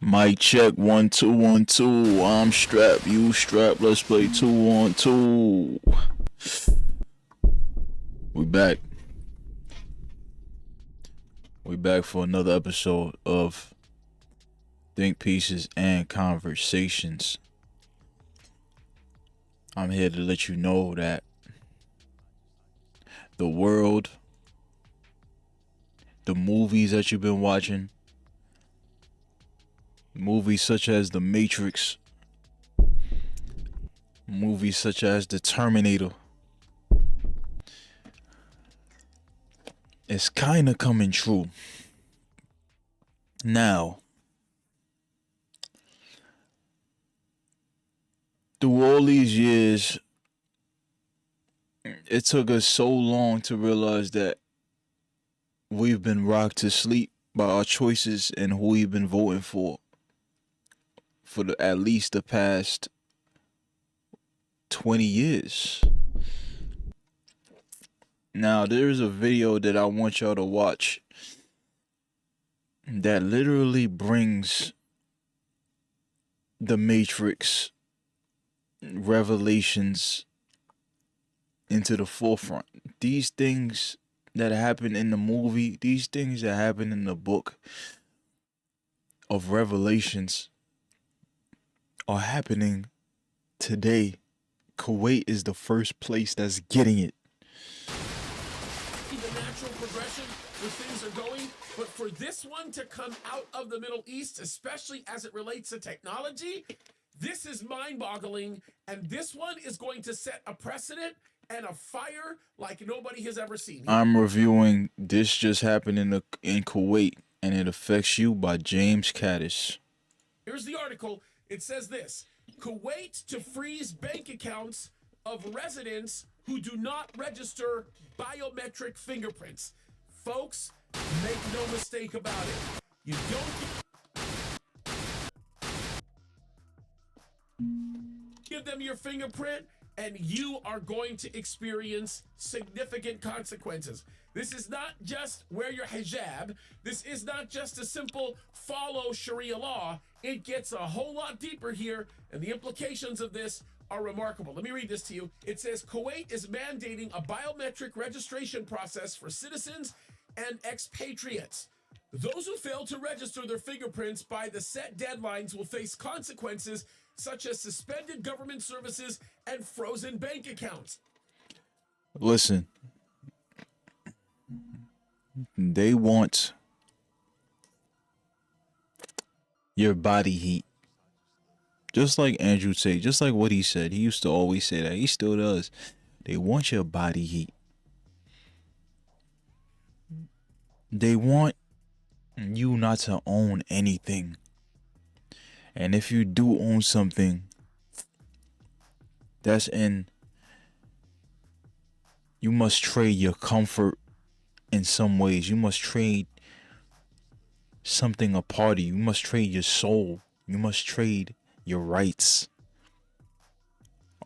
Mic check 1 2 1 2. I'm strapped, you strapped. Let's play 2 on 2. We back. We back for another episode of Think Pieces and Conversations. I'm here to let you know that the world, the movies that you've been watching, movies such as The Matrix, movies such as The Terminator, it's kind of coming true. Now, through all these years, it took us so long to realize that we've been rocked to sleep by our choices and who we've been voting for at least the past 20 years. Now, there's a video that I want y'all to watch that literally brings the Matrix revelations into the forefront. These things that happen in the movie, these things that happen in the book of Revelations are happening today. Kuwait is the first place that's getting it. The natural progression where things are going, but for this one to come out of the Middle East, especially as it relates to technology, this is mind-boggling, and this one is going to set a precedent and a fire like nobody has ever seen. I'm reviewing This Just Happened in Kuwait, and it affects you by James Caddis. Here's the article. It says this: Kuwait to freeze bank accounts of residents who do not register biometric fingerprints. Folks, make no mistake about it. You don't give them your fingerprint, and you are going to experience significant consequences. This is not just wear your hijab. This is not just a simple follow Sharia law. It gets a whole lot deeper here, and the implications of this are remarkable. Let me read this to you. It says Kuwait is mandating a biometric registration process for citizens and expatriates. Those who fail to register their fingerprints by the set deadlines will face consequences such as suspended government services and frozen bank accounts. Listen, they want your body heat. Just like Andrew said, just like what he said. He used to always say that. He still does. They want your body heat. They want you not to own anything. And if you do own something, you must trade your comfort in some ways. You must trade something a part of you. You must trade your soul. You must trade your rights.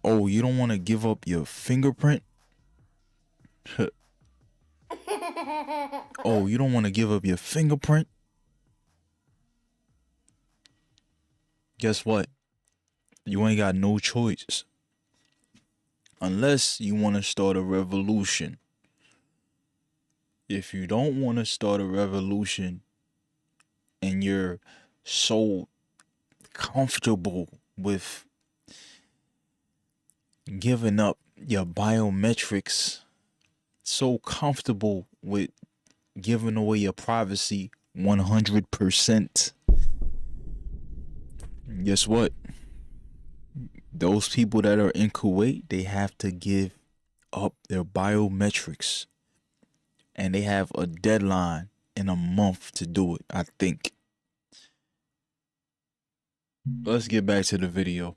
Oh, you don't want to give up your fingerprint? Oh, you don't want to give up your fingerprint? Guess what? You ain't got no choice. Unless you want to start a revolution. If you don't want to start a revolution and you're so comfortable with giving up your biometrics, so comfortable with giving away your privacy 100%, guess what? Those people that are in Kuwait, they have to give up their biometrics. And they have a deadline in a month to do it, I think. Let's get back to the video.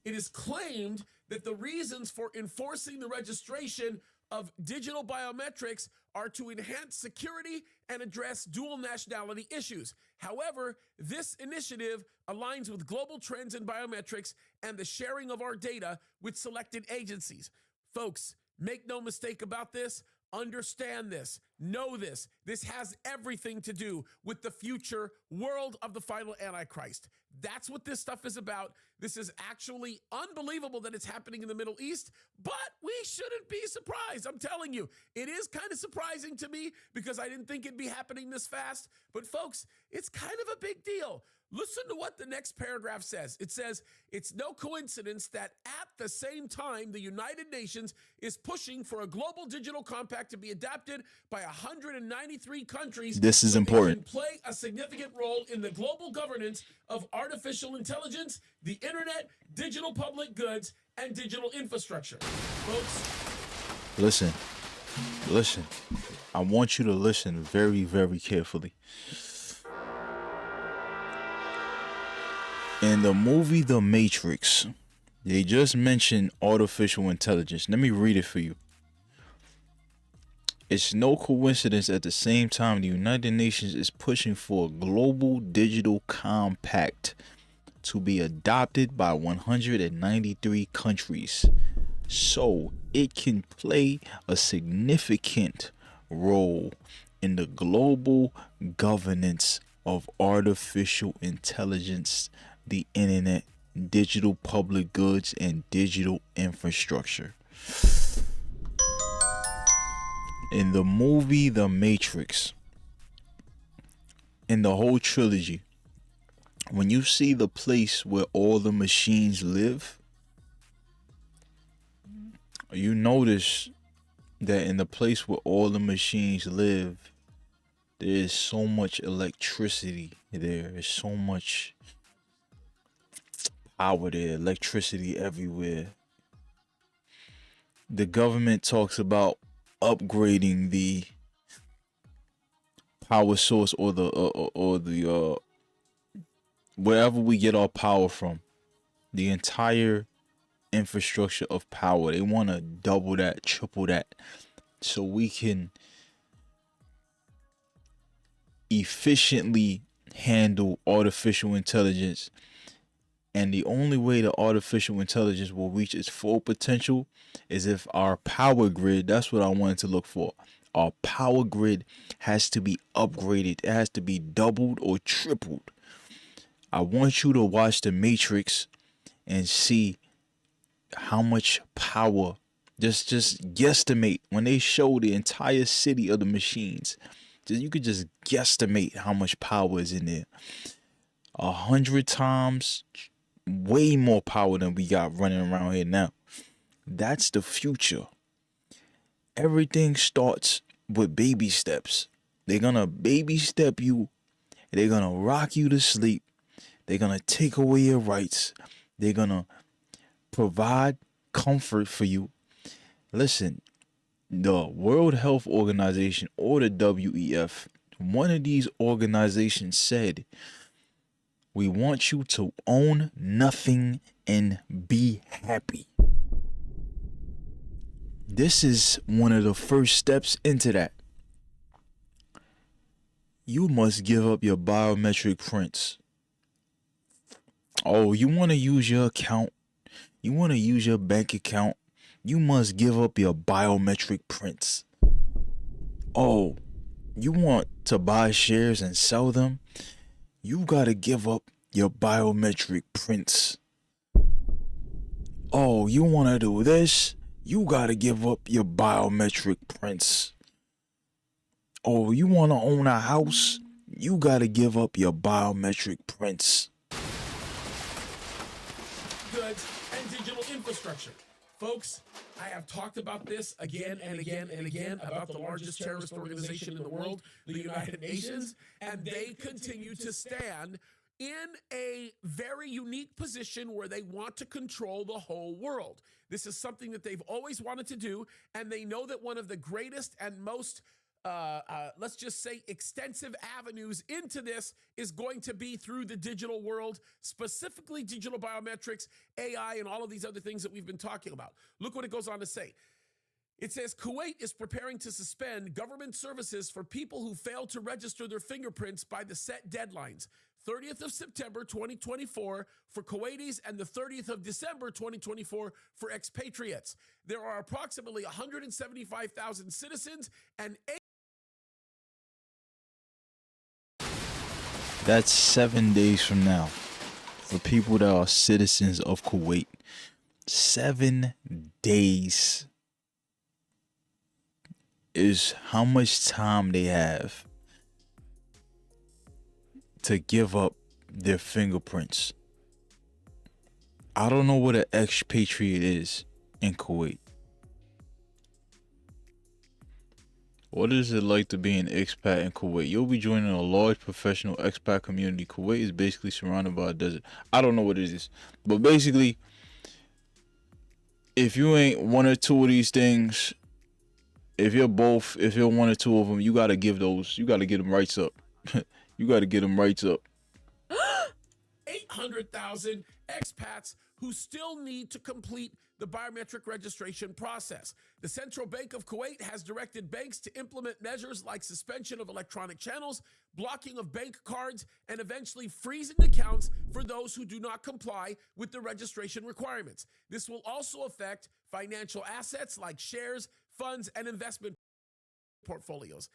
It is claimed that the reasons for enforcing the registration of digital biometrics are to enhance security and address dual nationality issues. However, this initiative aligns with global trends in biometrics and the sharing of our data with selected agencies. Folks, make no mistake about this. Understand this. Know this. This has everything to do with the future world of the final Antichrist. That's what this stuff is about. This is actually unbelievable that it's happening in the Middle East, but we shouldn't be surprised. I'm telling you, it is kind of surprising to me because I didn't think it'd be happening this fast. But folks, it's kind of a big deal. Listen to what the next paragraph says. It says, it's no coincidence that at the same time, the United Nations is pushing for a global digital compact to be adopted by 193 countries. This is so important. it can play a significant role in the global governance of artificial intelligence, the internet, digital public goods, and digital infrastructure. Folks, Listen. I want you to listen very, very carefully. In the movie The Matrix, they just mentioned artificial intelligence. Let me read it for you. It's no coincidence at the same time the United Nations is pushing for a global digital compact to be adopted by 193 countries so it can play a significant role in the global governance of artificial intelligence, the internet, digital public goods, and digital infrastructure. In the movie The Matrix, in the whole trilogy, when you see the place where all the machines live, you notice that in the place where all the machines live, there is so much electricity there. There's so much power there, electricity everywhere. The government talks about upgrading the power source or the wherever we get our power from, the entire infrastructure of power. They want to double that, triple that, so we can efficiently handle artificial intelligence. And the only way the artificial intelligence will reach its full potential is if our power grid, that's what I wanted to look for. Our power grid has to be upgraded. It has to be doubled or tripled. I want you to watch The Matrix and see how much power. Just guesstimate when they show the entire city of the machines. You could just guesstimate how much power is in there. 100 times, way more power than we got running around here now. That's the future. Everything starts with baby steps. They're gonna baby step you. They're gonna rock you to sleep. They're gonna take away your rights. They're gonna provide comfort for you. Listen, the World Health Organization, or the WEF, one of these organizations said, we want you to own nothing and be happy. This is one of the first steps into that. You must give up your biometric prints. Oh, you want to use your account? You want to use your bank account? You must give up your biometric prints. Oh, you want to buy shares and sell them? You gotta give up your biometric prints. Oh, you wanna do this? You gotta give up your biometric prints. Oh, you wanna own a house? You gotta give up your biometric prints. goods, and digital infrastructure. Folks, I have talked about this again and again and again about the largest terrorist organization in the world, the United Nations, and they continue to stand in a very unique position where they want to control the whole world. This is something that they've always wanted to do, and they know that one of the greatest and most let's just say extensive avenues into this is going to be through the digital world, specifically digital biometrics, AI, and all of these other things that we've been talking about. Look what it goes on to say. It says Kuwait is preparing to suspend government services for people who fail to register their fingerprints by the set deadlines. 30th of September 2024 for Kuwaitis and the 30th of December 2024 for expatriates. There are approximately 175,000 citizens and That's 7 days from now. For people that are citizens of Kuwait, 7 days is how much time they have to give up their fingerprints. I don't know what an expatriate is in Kuwait. What is it like to be an expat in Kuwait? You'll be joining a large professional expat community. Kuwait is basically surrounded by a desert. I don't know what it is, but basically, if you ain't one or two of these things, if you're one or two of them, you gotta get them rights up. You gotta get them rights up. 800,000 expats who still need to complete the biometric registration process. The Central Bank of Kuwait has directed banks to implement measures like suspension of electronic channels, blocking of bank cards, and eventually freezing accounts for those who do not comply with the registration requirements. This will also affect financial assets like shares, funds, and investment portfolios.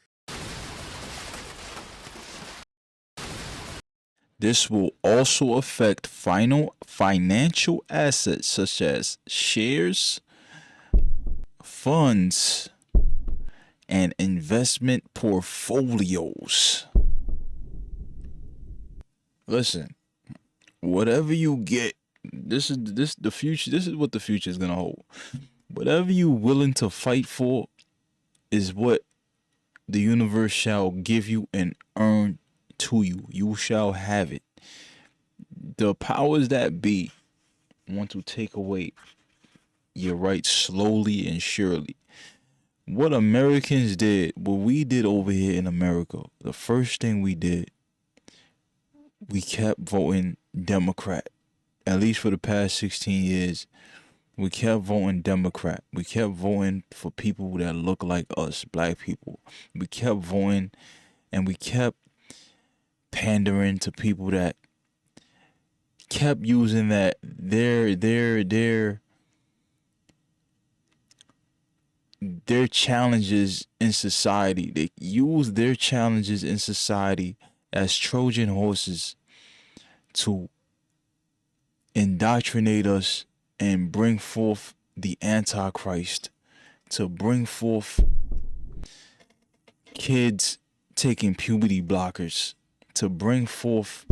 This will also affect financial assets such as shares, funds, and investment portfolios. Listen, whatever you get, this is the future. This is what the future is gonna hold. Whatever you're willing to fight for is what the universe shall give you and earn to you. You shall have it. The powers that be want to take away your rights slowly and surely. What Americans did, what we did over here in America, the first thing we did, we kept voting Democrat. At least for the past 16 years, we kept voting Democrat. We kept voting for people that look like us, black people. We kept voting and we kept pandering to people that kept using that their challenges in society. They use their challenges in society as Trojan horses to indoctrinate us and bring forth the Antichrist, to bring forth kids taking puberty blockers, to bring forth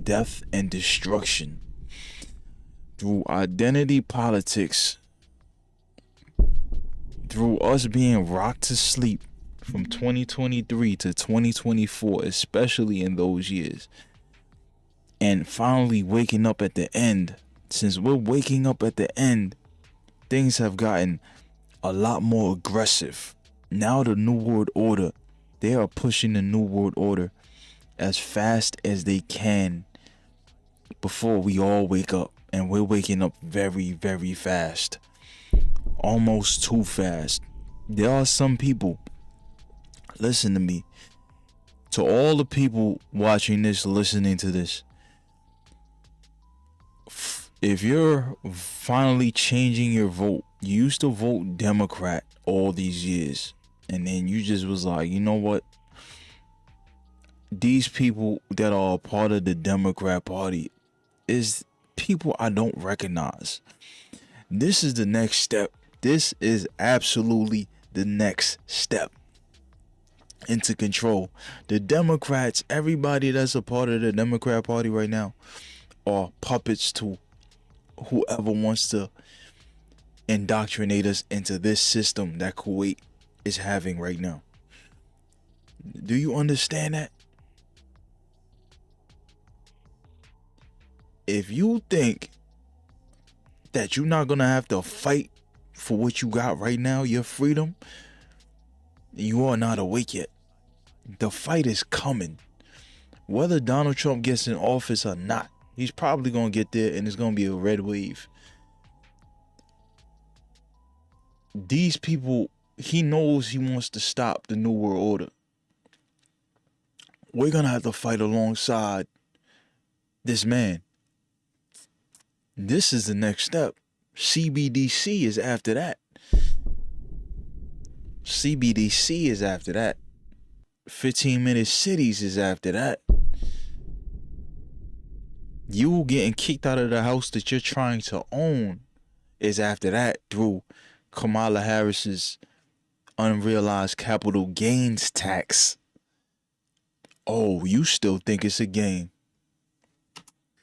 death and destruction through identity politics, through us being rocked to sleep from 2023 to 2024, especially in those years, and finally waking up at the end. Since we're waking up at the end, things have gotten a lot more aggressive. Now the New World Order, they are pushing the New World Order as fast as they can before we all wake up. And we're waking up very, very fast. Almost too fast. There are some people, listen to me, to all the people watching this, listening to this, if you're finally changing your vote, you used to vote Democrat all these years, and then you just was like, you know what? These people that are a part of the Democrat Party is people I don't recognize. This is the next step. This is absolutely the next step into control. The Democrats, everybody that's a part of the Democrat Party right now, are puppets to whoever wants to indoctrinate us into this system that Kuwait is having right now. Do you understand that? If you think that you're not gonna have to fight for what you got right now, your freedom, you are not awake yet. The fight is coming. Whether Donald Trump gets in office or not, he's probably gonna get there and it's gonna be a red wave. These people, he knows he wants to stop the New World Order. We're gonna have to fight alongside this man. This is the next step. CBDC is after that. CBDC is after that. 15-minute cities is after that. You getting kicked out of the house that you're trying to own is after that through Kamala Harris's unrealized capital gains tax. Oh, you still think it's a game?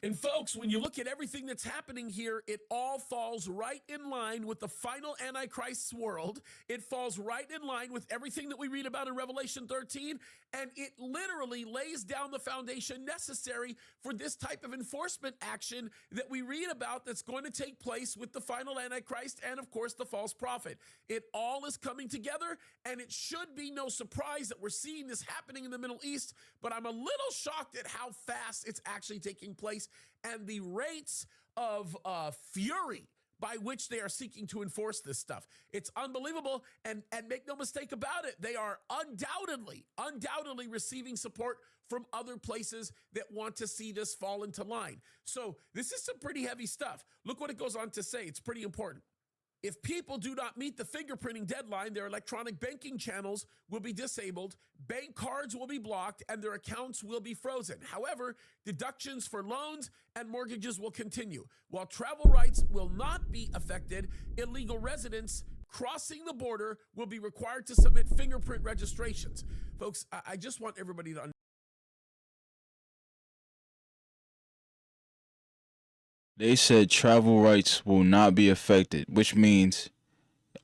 And folks, when you look at everything that's happening here, it all falls right in line with the final Antichrist's world. It falls right in line with everything that we read about in Revelation 13. And it literally lays down the foundation necessary for this type of enforcement action that we read about that's going to take place with the final Antichrist and, of course, the false prophet. It all is coming together, and it should be no surprise that we're seeing this happening in the Middle East. But I'm a little shocked at how fast it's actually taking place and the rates of fury by which they are seeking to enforce this stuff. It's unbelievable, and make no mistake about it, they are undoubtedly receiving support from other places that want to see this fall into line. So this is some pretty heavy stuff. Look what it goes on to say. It's pretty important. If people do not meet the fingerprinting deadline, their electronic banking channels will be disabled, bank cards will be blocked, and their accounts will be frozen. However, deductions for loans and mortgages will continue. While travel rights will not be affected, illegal residents crossing the border will be required to submit fingerprint registrations. Folks, I just want everybody to understand. They said travel rights will not be affected, which means,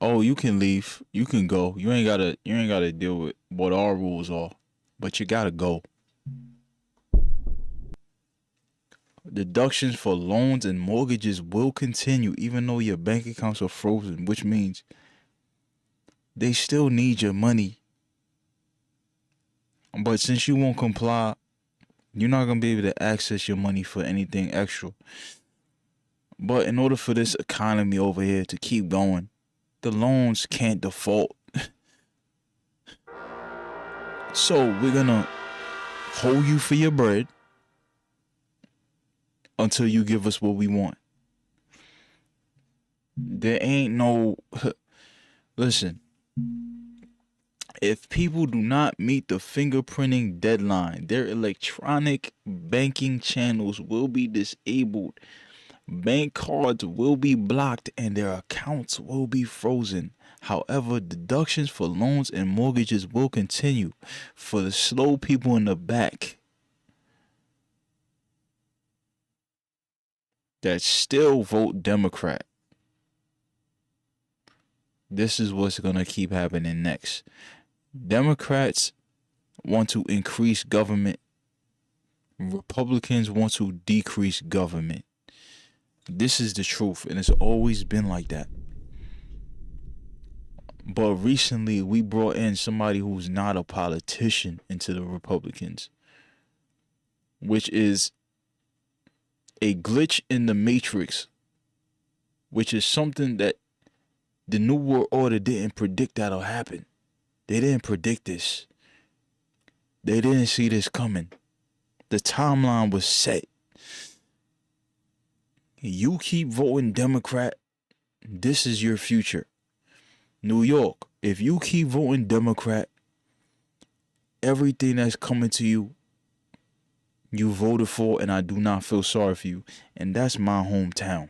oh, you can leave, you can go. You ain't gotta deal with what our rules are, but you gotta go. Deductions for loans and mortgages will continue even though your bank accounts are frozen, which means they still need your money. But since you won't comply, you're not gonna be able to access your money for anything extra. But in order for this economy over here to keep going, the loans can't default. So we're gonna hold you for your bread until you give us what we want. There ain't no listen. If people do not meet the fingerprinting deadline, their electronic banking channels will be disabled. Bank cards will be blocked and their accounts will be frozen. However, deductions for loans and mortgages will continue for the slow people in the back that still vote Democrat. This is what's going to keep happening next. Democrats want to increase government. Republicans want to decrease government. This is the truth, and it's always been like that. But recently, we brought in somebody who's not a politician into the Republicans, which is a glitch in the matrix, which is something that the New World Order didn't predict that'll happen. They didn't predict this. They didn't see this coming. The timeline was set. You keep voting Democrat, this is your future. New York, if you keep voting Democrat, everything that's coming to you, you voted for, and I do not feel sorry for you. And that's my hometown.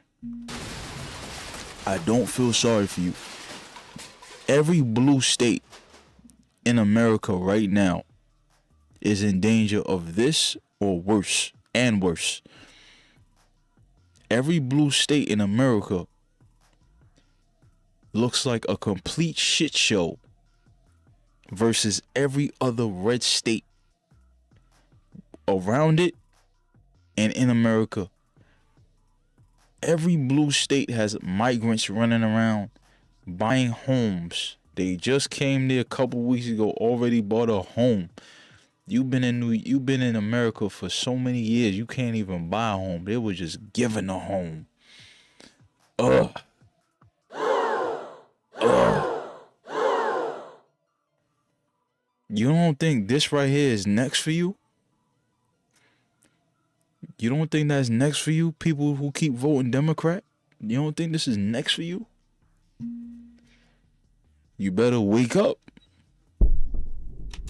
I don't feel sorry for you. Every blue state in America right now is in danger of this or worse, and worse. Every blue state in America looks like a complete shit show versus every other red state around it and in America. Every blue state has migrants running around buying homes. They just came there a couple weeks ago, already bought a home. You've been in America for so many years, you can't even buy a home. They were just given a home. Ugh. You don't think this right here is next for you? You don't think that's next for you? People who keep voting Democrat? You don't think this is next for you? You better wake up.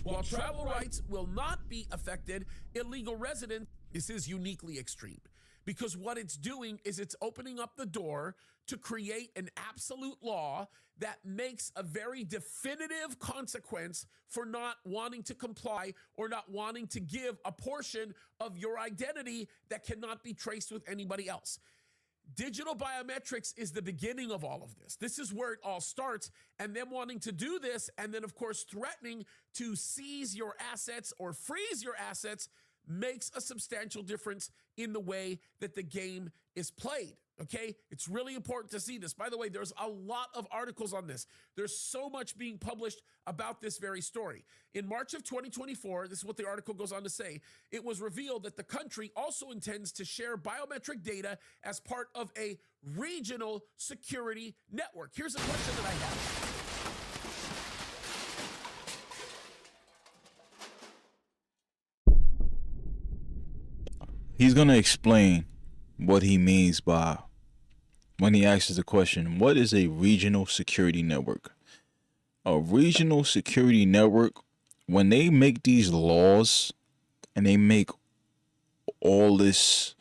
While travel rights will not be affected, illegal residents, this is uniquely extreme because what it's doing is it's opening up the door to create an absolute law that makes a very definitive consequence for not wanting to comply or not wanting to give a portion of your identity that cannot be traced with anybody else. Digital biometrics is the beginning of all of this. This is where it all starts. And them wanting to do this, and then, of course, threatening to seize your assets or freeze your assets, makes a substantial difference in the way that the game is played. Okay, it's really important to see this. By the way, there's a lot of articles on this. There's so much being published about this very story. In March of 2024, this is what the article goes on to say, it was revealed that the country also intends to share biometric data as part of a regional security network. Here's a question that I have. He's going to explain what he means by when he asks the question, what is a regional security network? A regional security network, when they make these laws and they make all this,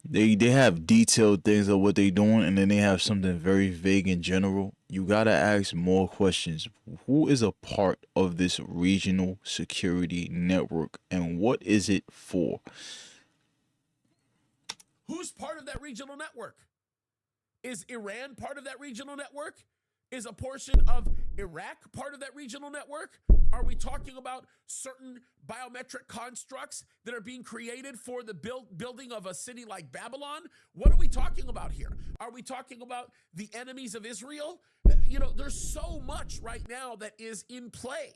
they have detailed things of what they're doing, and then they have something very vague in general. You got to ask more questions. Who is a part of this regional security network, and what is it for? Who's part of that regional network? Is Iran part of that regional network? Is a portion of Iraq part of that regional network? Are we talking about certain biometric constructs that are being created for the building of a city like Babylon? What are we talking about here? Are we talking about the enemies of Israel? There's so much right now that is in play.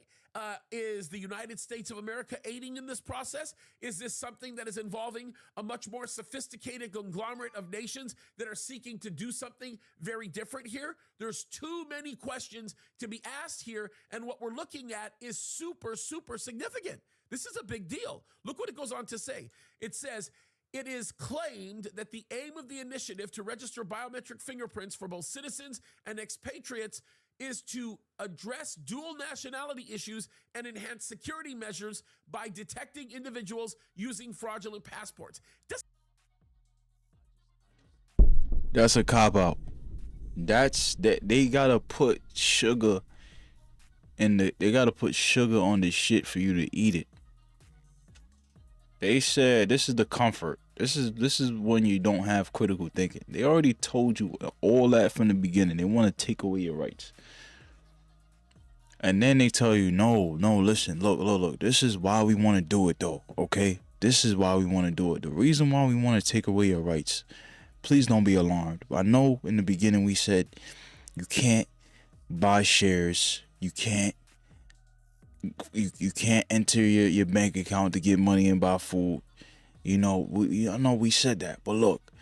Is the United States of America aiding in this process? Is this something that is involving a much more sophisticated conglomerate of nations that are seeking to do something very different here? There's too many questions to be asked here, and what we're looking at is super, super significant. This is a big deal. Look what it goes on to say. It says, it is claimed that the aim of the initiative to register biometric fingerprints for both citizens and expatriates is to address dual nationality issues and enhance security measures by detecting individuals using fraudulent passports. That's a cop out. That's that they gotta put sugar they gotta put sugar on the shit for you to eat it. They said this is the comfort. This is when you don't have critical thinking. They already told you all that from the beginning. They want to take away your rights. And then they tell you, no, listen, look. This is why we want to do it, though, okay? This is why we want to do it. The reason why we want to take away your rights, please don't be alarmed. I know in the beginning we said you can't buy shares. You can't enter your bank account to get money and buy food. I know we said that. But look,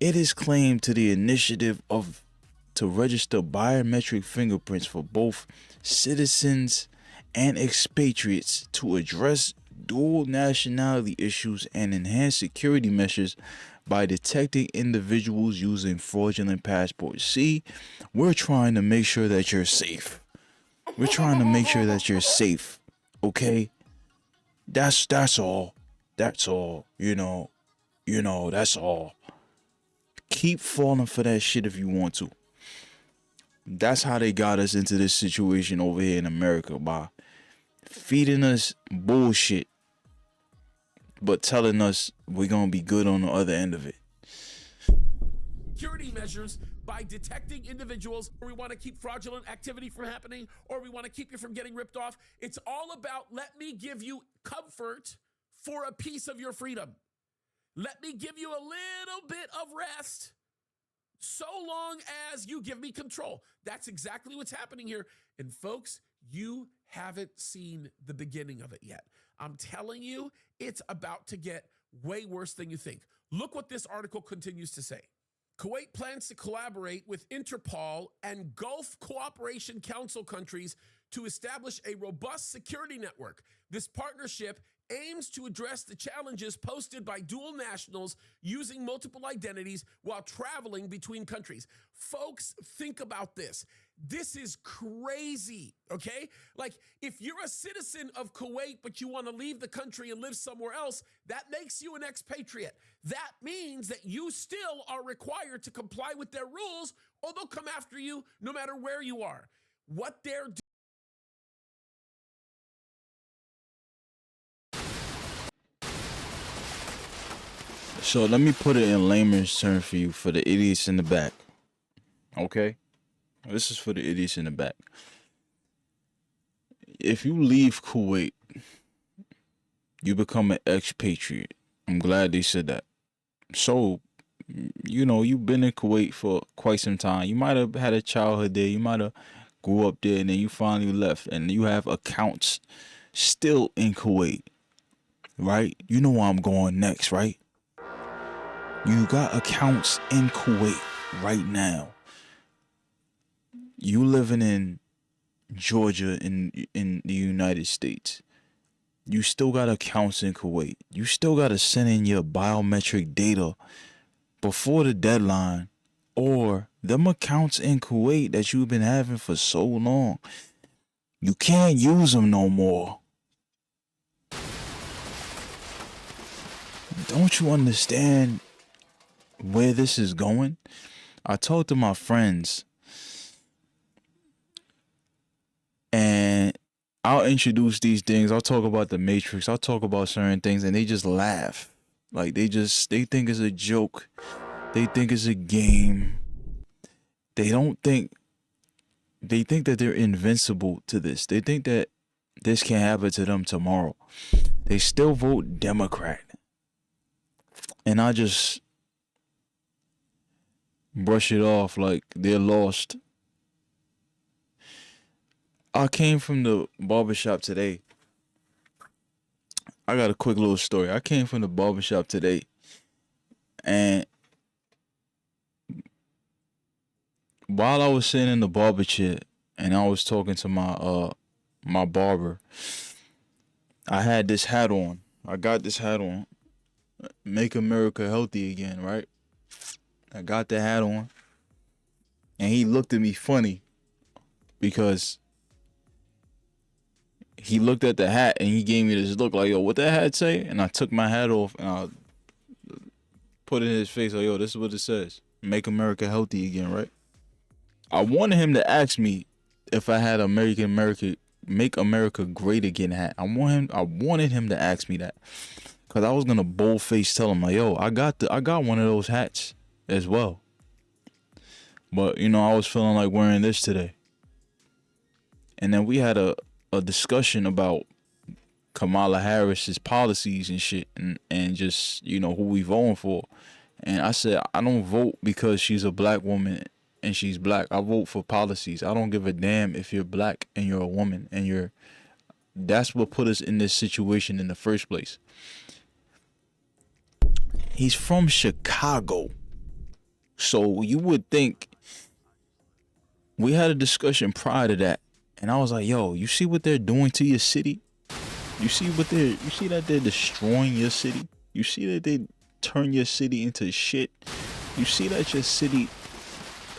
it is claimed to the initiative to register biometric fingerprints for both citizens and expatriates to address dual nationality issues and enhance security measures by detecting individuals using fraudulent passports. See, we're trying to make sure that you're safe. We're trying to make sure that you're safe. Okay? That's all. That's all. That's all. Keep falling for that shit if you want to. That's how they got us into this situation over here in America, by feeding us bullshit, but telling us we're going to be good on the other end of it. Security measures by detecting individuals, or we want to keep fraudulent activity from happening, or we want to keep you from getting ripped off. It's all about, let me give you comfort for a piece of your freedom. Let me give you a little bit of rest so long as you give me control. That's exactly what's happening here. And folks, you haven't seen the beginning of it yet. I'm telling you, it's about to get way worse than you think. Look what this article continues to say. Kuwait plans to collaborate with Interpol and Gulf Cooperation Council countries to establish a robust security network. This partnership aims to address the challenges posted by dual nationals using multiple identities while traveling between countries. Folks, think about this. This is crazy, okay? Like, if you're a citizen of Kuwait, but you want to leave the country and live somewhere else, that makes you an expatriate. That means that you still are required to comply with their rules, or they'll come after you no matter where you are. What they're doing. So let me put it in layman's terms for you, for the idiots in the back. Okay? This is for the idiots in the back. If you leave Kuwait, you become an expatriate. I'm glad they said that. So, you've been in Kuwait for quite some time. You might have had a childhood there. You might have grew up there, and then you finally left, and you have accounts still in Kuwait, right? You know where I'm going next, right? You got accounts in Kuwait right now. You living in Georgia in the United States. You still got accounts in Kuwait. You still got to send in your biometric data before the deadline, or them accounts in Kuwait that you've been having for so long, you can't use them no more. Don't you understand where this is going? I talked to my friends, and I'll introduce these things. I'll talk about the Matrix. I'll talk about certain things, and they just laugh. Like, they think it's a joke. They think it's a game. They think that they're invincible to this. They think that this can happen to them tomorrow. They still vote Democrat. And I just brush it off like they're lost. I came from the barbershop today. I got a quick little story. I came from the barbershop today, and while I was sitting in the barber chair and I was talking to my barber, I had this hat on. I got this hat on. Make America healthy again, right? I got the hat on, and he looked at me funny because he looked at the hat and he gave me this look like, yo, what that hat say? And I took my hat off and I put it in his face like, yo, this is what it says. Make America healthy again, right? I wanted him to ask me if I had America Make America Great Again hat. I wanted him to ask me that, cause I was gonna boldface tell him like, yo, I got one of those hats as well. But I was feeling like wearing this today. And then we had a discussion about Kamala Harris's policies and shit, and just who we voting for. And I said, I don't vote because she's a black woman and she's black. I vote for policies. I don't give a damn if you're black and you're a woman and that's what put us in this situation in the first place. He's from Chicago. So you would think, we had a discussion prior to that, and I was like, yo, you see what they're doing to your city? You see that they're destroying your city? You see that they turn your city into shit? You see that your city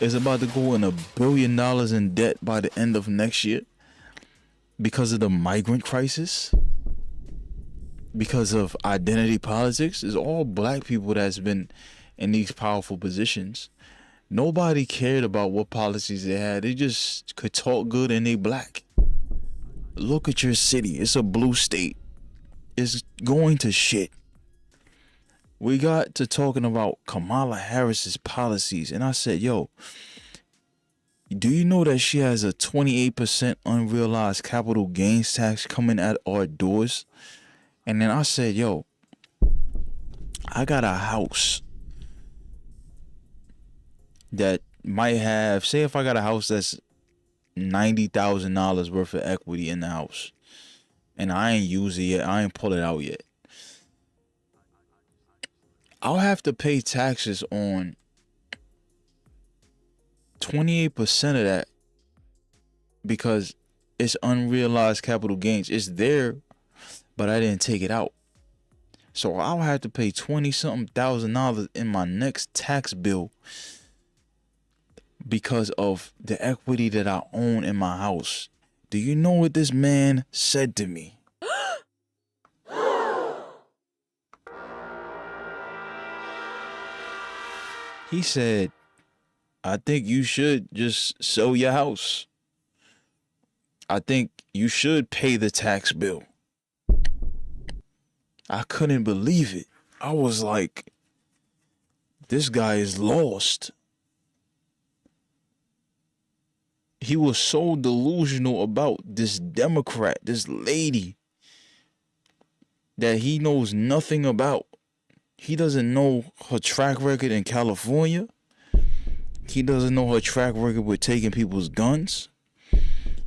is about to go in $1 billion in debt by the end of next year because of the migrant crisis? Because of identity politics? It's all black people that's been in these powerful positions. Nobody cared about what policies they had. They just could talk good and they black. Look at your city. It's a blue state. It's going to shit. We got to talking about Kamala Harris's policies, and I said, yo, do you know that she has a 28% unrealized capital gains tax coming at our doors? And then I said, yo, I got a house that might have, say if I got a house that's $90,000 worth of equity in the house, and I ain't use it yet, I ain't pull it out yet, I'll have to pay taxes on 28% of that because it's unrealized capital gains. It's there, but I didn't take it out. So I'll have to pay $20-something thousand in my next tax bill because of the equity that I own in my house. Do you know what this man said to me? He said, I think you should just sell your house. I think you should pay the tax bill. I couldn't believe it. I was like, this guy is lost. He was so delusional about this Democrat, this lady, that he knows nothing about. He doesn't know her track record in California. He doesn't know her track record with taking people's guns.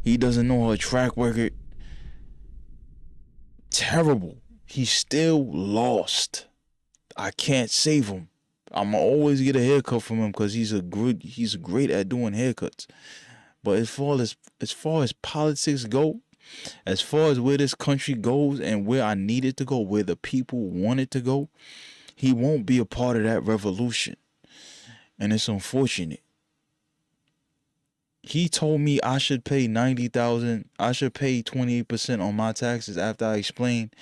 He doesn't know her track record. Terrible. He's still lost. I can't save him. I'ma always get a haircut from him because he's great at doing haircuts. But as far as politics go, as far as where this country goes and where I need it to go, where the people want it to go, he won't be a part of that revolution. And it's unfortunate. He told me I should pay $90,000. I should pay 28% on my taxes after I explained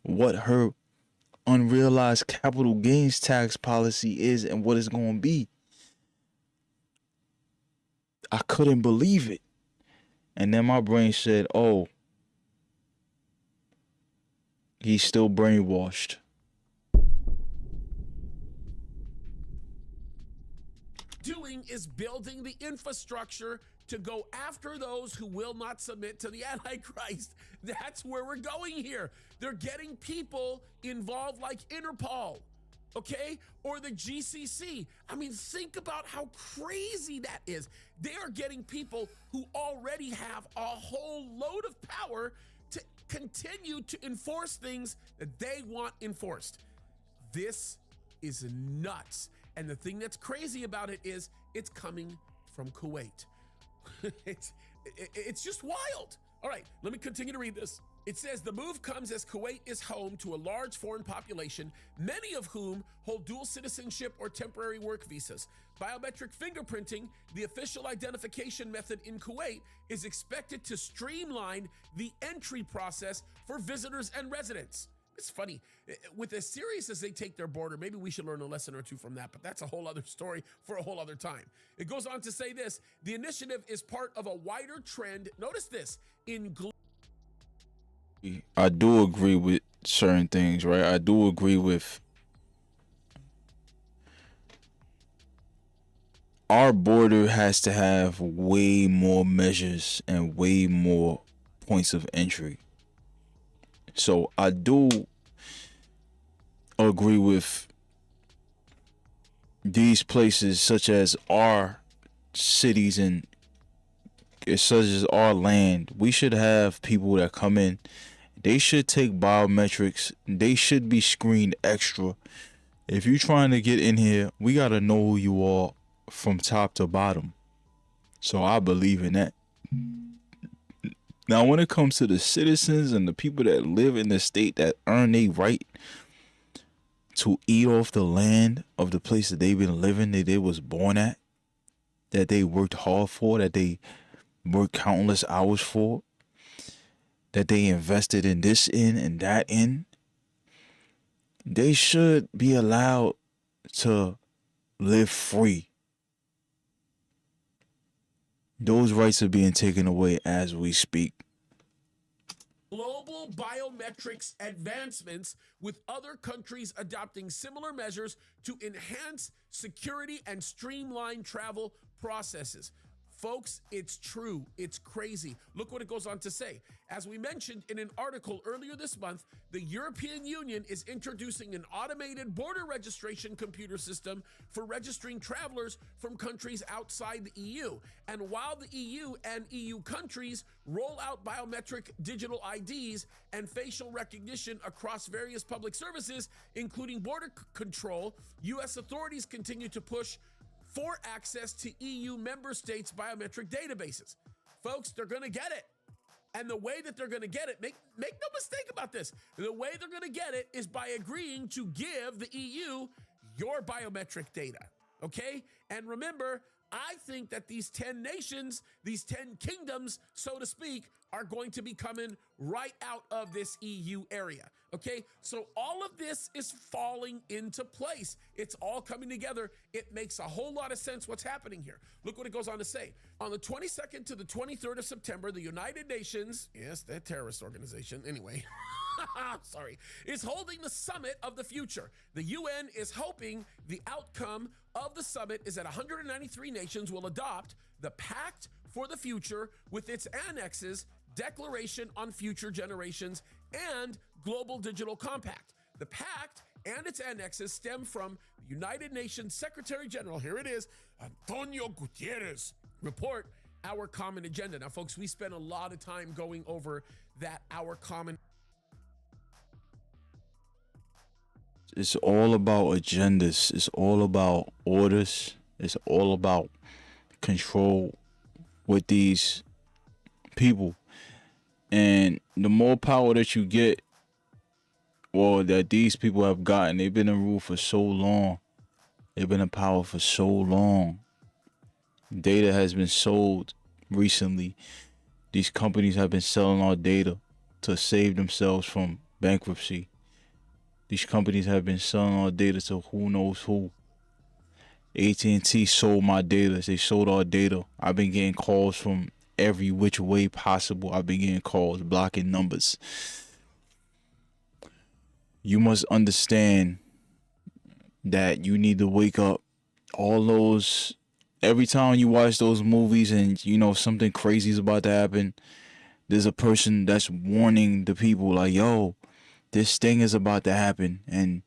what her unrealized capital gains tax policy is and what it's going to be. I couldn't believe it. And then my brain said, oh, he's still brainwashed. Doing is building the infrastructure to go after those who will not submit to the Antichrist. That's where we're going here. They're getting people involved like Interpol, okay? Or the GCC. I mean, think about how crazy that is. They are getting people who already have a whole load of power to continue to enforce things that they want enforced. This is nuts. And the thing that's crazy about it is it's coming from Kuwait. It's just wild. All right, let me continue to read this. It says the move comes as Kuwait is home to a large foreign population, many of whom hold dual citizenship or temporary work visas. Biometric fingerprinting, the official identification method in Kuwait, is expected to streamline the entry process for visitors and residents. It's funny, with as serious as they take their border, maybe we should learn a lesson or two from that, but that's a whole other story for a whole other time. It goes on to say this, the initiative is part of a wider trend, notice this, I do agree with certain things, right? I do agree with our border has to have way more measures and way more points of entry. So I do agree with these places such as our cities and such as our land. We should have people that come in. They should take biometrics. They should be screened extra. If you're trying to get in here, we got to know who you are from top to bottom. So I believe in that. Now, when it comes to the citizens and the people that live in the state that earn a right to eat off the land of the place that they've been living, that they was born at, that they worked hard for, that they worked countless hours for, that they invested in this in and that in, they should be allowed to live free. Those rights are being taken away as we speak. Global biometrics advancements, with other countries adopting similar measures to enhance security and streamline travel processes. Folks, it's true. It's crazy. Look what it goes on to say. As we mentioned in an article earlier this month, the European Union is introducing an automated border registration computer system for registering travelers from countries outside the EU. And while the EU and EU countries roll out biometric digital IDs and facial recognition across various public services, including border control, U.S. authorities continue to push for access to EU member states' biometric databases. Folks, they're going to get it. And the way that they're going to get it, make no mistake about this, the way they're going to get it is by agreeing to give the EU your biometric data. Okay? And remember, I think that these 10 nations, these 10 kingdoms, so to speak, are going to be coming right out of this EU area. Okay? So all of this is falling into place. It's all coming together. It makes a whole lot of sense what's happening here. Look what it goes on to say. On the 22nd to the 23rd of September, the United Nations, yes, that terrorist organization, anyway, sorry, is holding the summit of the future. The UN is hoping the outcome of the summit is that 193 nations will adopt the Pact for the Future with its annexes, Declaration on Future Generations, and Global Digital Compact. The Pact and its annexes stem from the United Nations Secretary General, here it is, Antonio Gutierrez, report, Our Common Agenda. Now, folks, we spent a lot of time going over that Our Common. It's all about agendas. It's all about orders. It's all about control with these people. And the more power that you get, or that these people have gotten, they've been in rule for so long. They've been in power for so long. Data has been sold recently. These companies have been selling our data to save themselves from bankruptcy. These companies have been selling our data to who knows who. AT&T sold my data. They sold our data. I've been getting calls from every which way possible. I've been getting calls, blocking numbers. You must understand that you need to wake up. All those, every time you watch those movies and you know something crazy is about to happen, there's a person that's warning the people like, yo, this thing is about to happen. And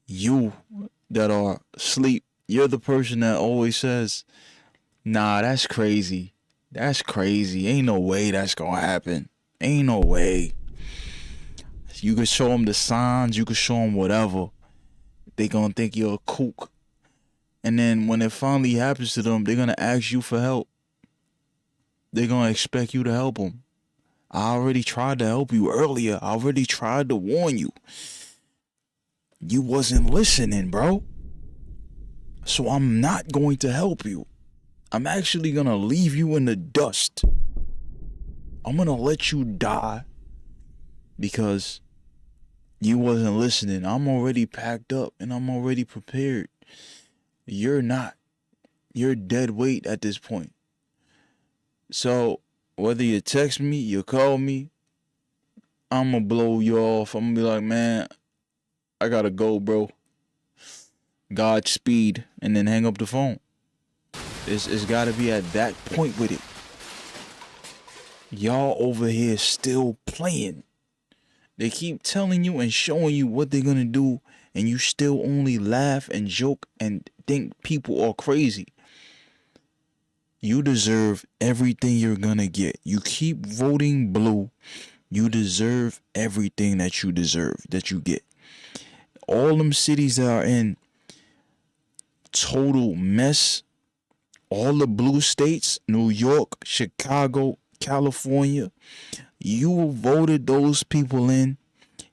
you that are asleep, you're the person that always says, nah, that's crazy. That's crazy. Ain't no way that's gonna happen. Ain't no way. You could show them the signs. You could show them whatever. They gonna think you're a kook. And then when it finally happens to them, they're gonna ask you for help. They're gonna expect you to help them. I already tried to help you earlier. I already tried to warn you. You wasn't listening, bro. So I'm not going to help you. I'm actually gonna leave you in the dust. I'm gonna let you die because you wasn't listening. I'm already packed up and I'm already prepared. You're not. You're dead weight at this point. So whether you text me, you call me, I'm gonna blow you off. I'm gonna be like, man, I gotta go, bro. Godspeed, and then hang up the phone. It's gotta be at that point with it. Y'all over here still playing. They keep telling you and showing you what they're gonna do, and you still only laugh and joke and think people are crazy. You deserve everything you're gonna get. You keep voting blue. You deserve everything that you deserve, that you get. All them cities that are in total mess, all the blue states, New York, Chicago, California, you voted those people in.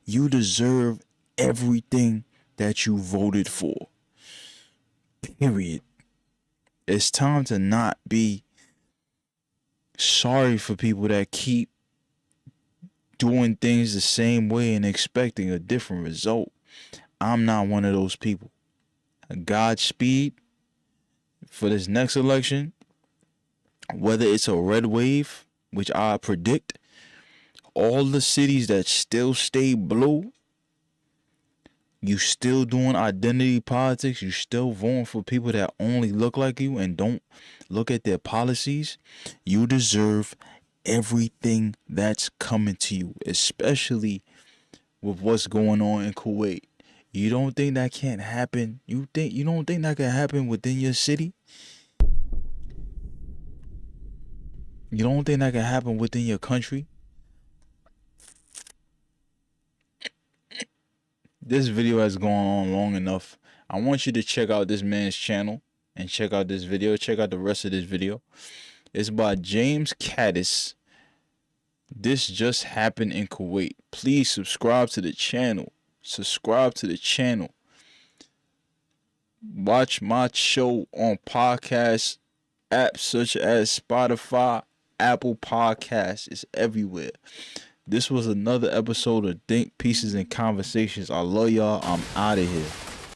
You deserve everything that you voted for. Period. It's time to not be sorry for people that keep doing things the same way and expecting a different result. I'm not one of those people. Godspeed for this next election, whether it's a red wave, which I predict, all the cities that still stay blue, you still doing identity politics, you still voting for people that only look like you and don't look at their policies, you deserve everything that's coming to you, especially with what's going on in Kuwait. You don't think that can't happen? You don't think that can happen within your city? You don't think that can happen within your country? This video has gone on long enough. I want you to check out this man's channel and check out this video. Check out the rest of this video. It's by James Caddis. This just happened in Kuwait. Please subscribe to the channel. Subscribe to the channel. Watch my show on podcast apps such as Spotify, Apple Podcasts. It's everywhere. This was another episode of Think Pieces and Conversations. I love y'all. I'm out of here.